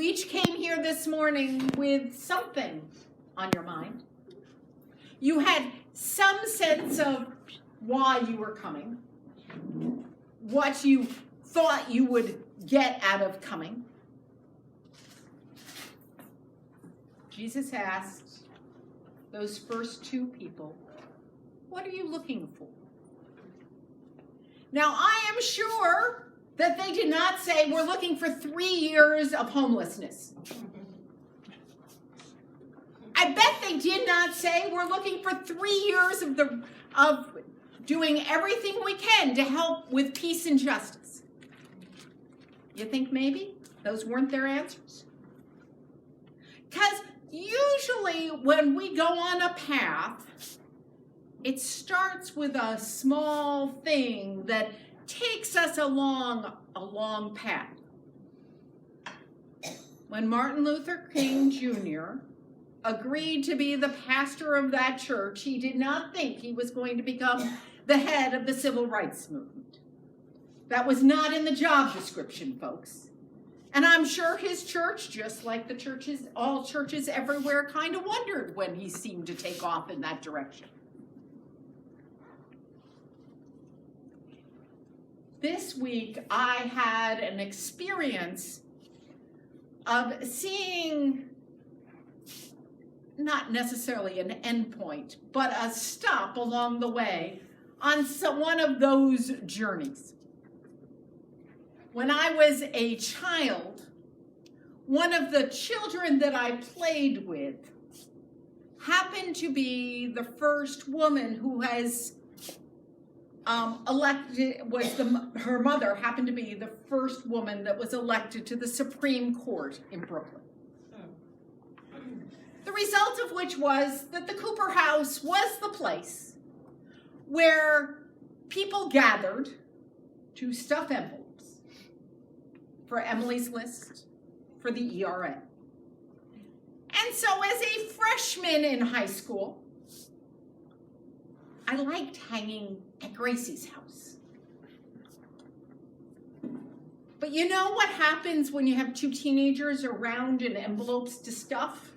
You each came here this morning with something on your mind. You had some sense of why you were coming, what you thought you would get out of coming. Jesus asked those first two people, "What are you looking for?" Now, I am sure that they did not say, "We're looking for 3 years of homelessness." I bet they did not say, "We're looking for 3 years of doing everything we can to help with peace and justice." You think maybe those weren't their answers? Because usually when we go on a path, it starts with a small thing that takes us along a long path. When Martin Luther King Jr. agreed to be the pastor of that church, he did not think he was going to become the head of the civil rights movement. That was not in the job description, folks. And I'm sure his church, just like the churches, all churches everywhere, kind of wondered when he seemed to take off in that direction. This week, I had an experience of seeing, not necessarily an endpoint, but a stop along the way on one of those journeys. When I was a child, one of the children that I played with happened to be the first woman who has her mother happened to be the first woman that was elected to the Supreme Court in Brooklyn. The result of which was that the Cooper House was the place where people gathered to stuff envelopes for Emily's List for the ERA. And so as a freshman in high school, I liked hanging at Gracie's house. But you know what happens when you have two teenagers around in envelopes to stuff?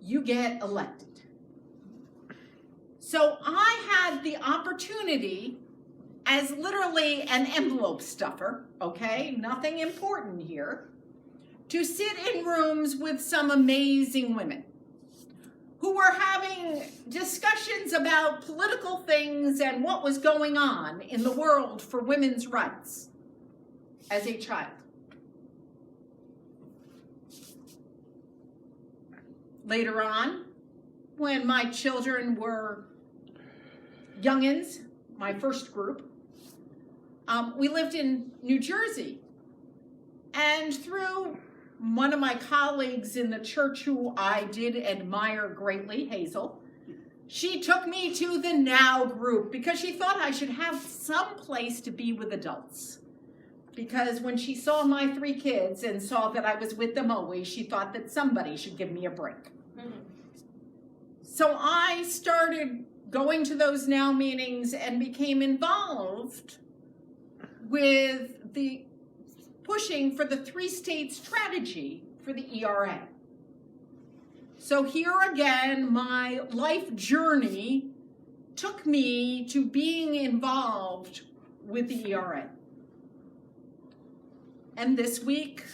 You get elected. So I had the opportunity, as literally an envelope stuffer, okay, nothing important here, to sit in rooms with some amazing women who were having discussions about political things and what was going on in the world for women's rights as a child. Later on, when my children were youngins, my first group, we lived in New Jersey. And through one of my colleagues in the church who I did admire greatly, Hazel, she took me to the Now group because she thought I should have some place to be with adults. Because when she saw my 3 kids and saw that I was with them always, she thought that somebody should give me a break. So I started going to those Now meetings and became involved with the pushing for the 3-state strategy for the ERA. So here again, my life journey took me to being involved with the ERA. And this week,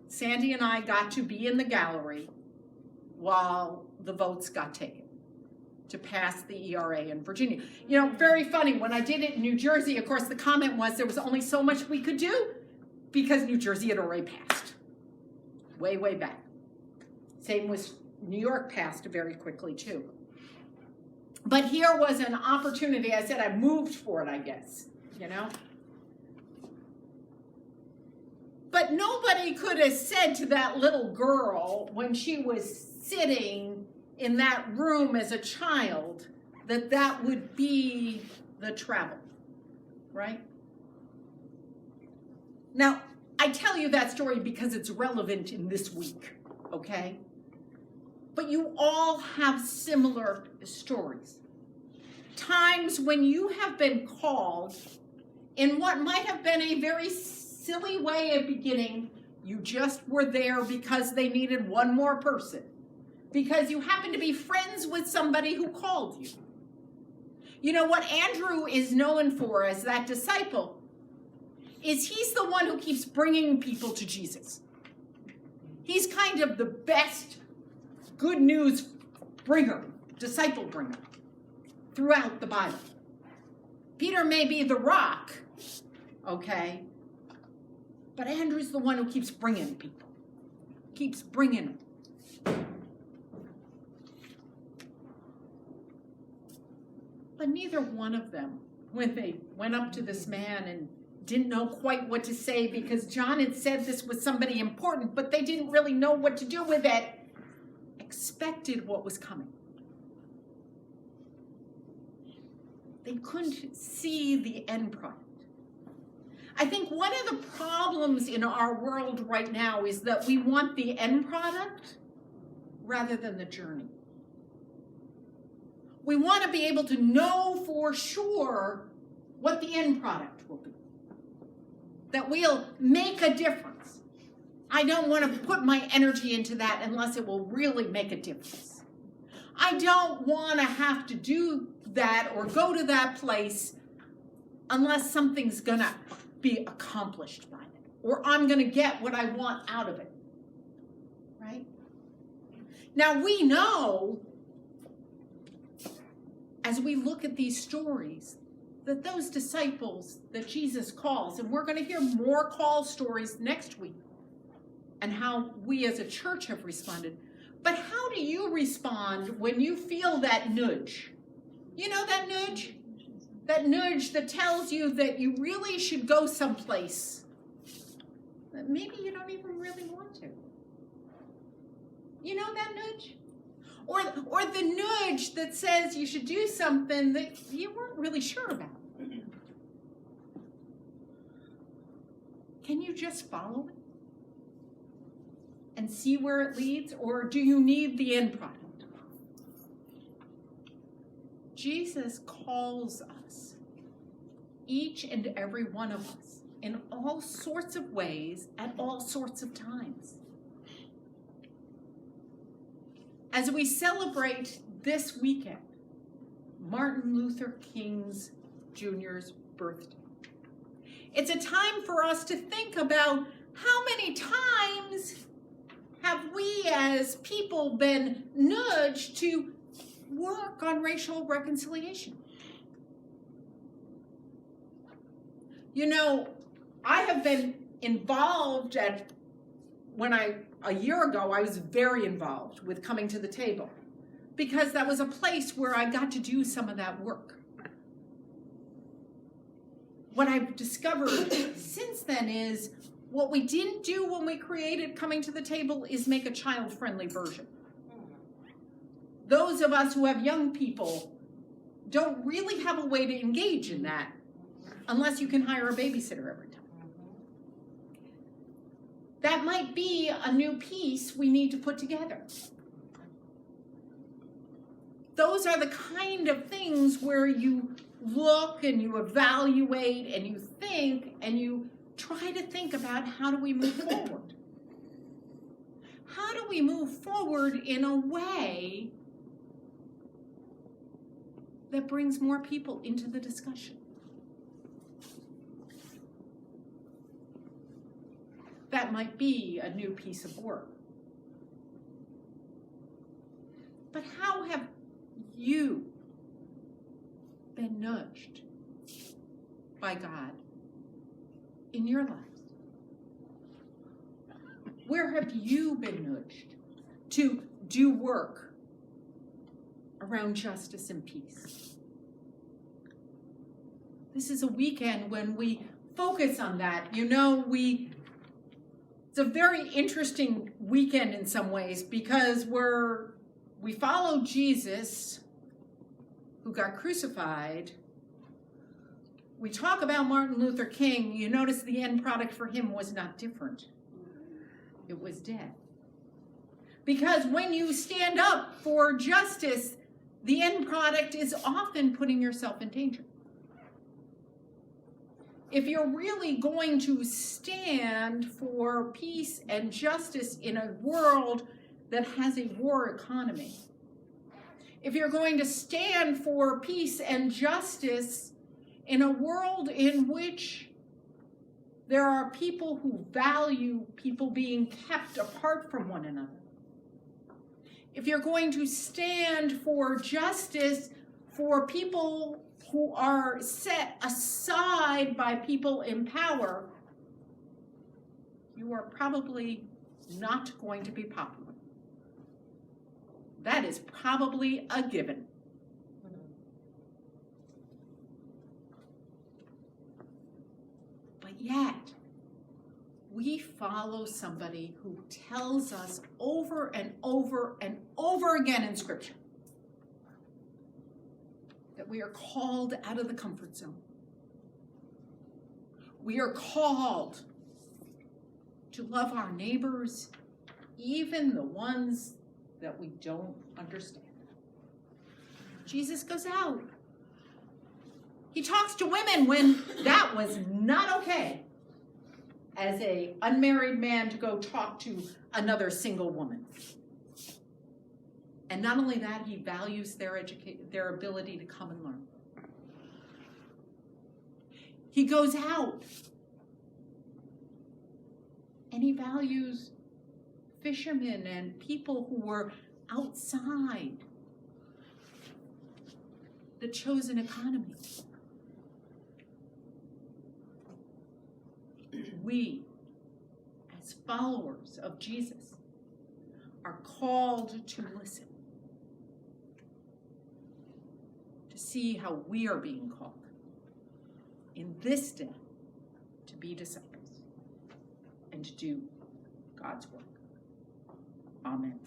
Sandy and I got to be in the gallery while the votes got taken to pass the ERA in Virginia. You know, very funny, when I did it in New Jersey, of course, the comment was there was only so much we could do because New Jersey had already passed, way, way back. Same with New York passed very quickly too. But here was an opportunity. I said I moved for it, I guess, you know. But nobody could have said to that little girl when she was sitting in that room as a child that that would be the travel, right? Now, I tell you that story because it's relevant in this week, okay? But you all have similar stories. Times when you have been called in what might have been a very silly way of beginning. You just were there because they needed one more person. Because you happen to be friends with somebody who called you. You know what Andrew is known for as that disciple is he's the one who keeps bringing people to Jesus. He's kind of the best good news bringer, disciple bringer throughout the Bible. Peter may be the rock, okay? But Andrew's the one who keeps bringing people. Keeps bringing them. But neither one of them, when they went up to this man and didn't know quite what to say because John had said this was somebody important, but they didn't really know what to do with it, expected what was coming. They couldn't see the end product. I think one of the problems in our world right now is that we want the end product rather than the journey. We want to be able to know for sure what the end product will be. That we'll make a difference. I don't want to put my energy into that unless it will really make a difference. I don't want to have to do that or go to that place unless something's going to be accomplished by it. Or I'm going to get what I want out of it. Right? Now we know, as we look at these stories, that those disciples that Jesus calls, and we're going to hear more call stories next week, and how we as a church have responded. But how do you respond when you feel that nudge? You know that nudge? That nudge that tells you that you really should go someplace that maybe you don't even really want to. You know that nudge? Or the nudge that says you should do something that you weren't really sure about. Can you just follow it and see where it leads, or do you need the end product? Jesus calls us, each and every one of us, in all sorts of ways at all sorts of times. As we celebrate this weekend, Martin Luther King Jr.'s birthday, it's a time for us to think about how many times have we as people been nudged to work on racial reconciliation. You know, I have been involved a year ago, I was very involved with Coming to the Table because that was a place where I got to do some of that work. What I've discovered since then is what we didn't do when we created Coming to the Table is make a child-friendly version. Those of us who have young people don't really have a way to engage in that unless you can hire a babysitter every time. That might be a new piece we need to put together. Those are the kind of things where you look and you evaluate and you think and you try to think about how do we move forward. How do we move forward in a way that brings more people into the discussion? That might be a new piece of work. But how have you been nudged by God in your lives? Where have you been nudged to do work around justice and peace? This is a weekend when we focus on that. You know, it's a very interesting weekend in some ways because we follow Jesus who got crucified. We talk about Martin Luther King. You notice the end product for him was not different. It was death. Because when you stand up for justice, the end product is often putting yourself in danger. if you're really going to stand for peace and justice in a world that has a war economy, if you're going to stand for peace and justice in a world in which there are people who value people being kept apart from one another, if you're going to stand for justice for people who are set aside by people in power, you are probably not going to be popular. That is probably a given. But yet, we follow somebody who tells us over and over and over again in Scripture that we are called out of the comfort zone. We are called to love our neighbors, even the ones that we don't understand. Jesus goes out. He talks to women when that was not okay, as an unmarried man to go talk to another single woman. And not only that, he values their ability to come and learn. He goes out and he values fishermen and people who were outside the chosen economy. We, as followers of Jesus, are called to listen, to see how we are being called in this day to be disciples and to do God's work. Amen.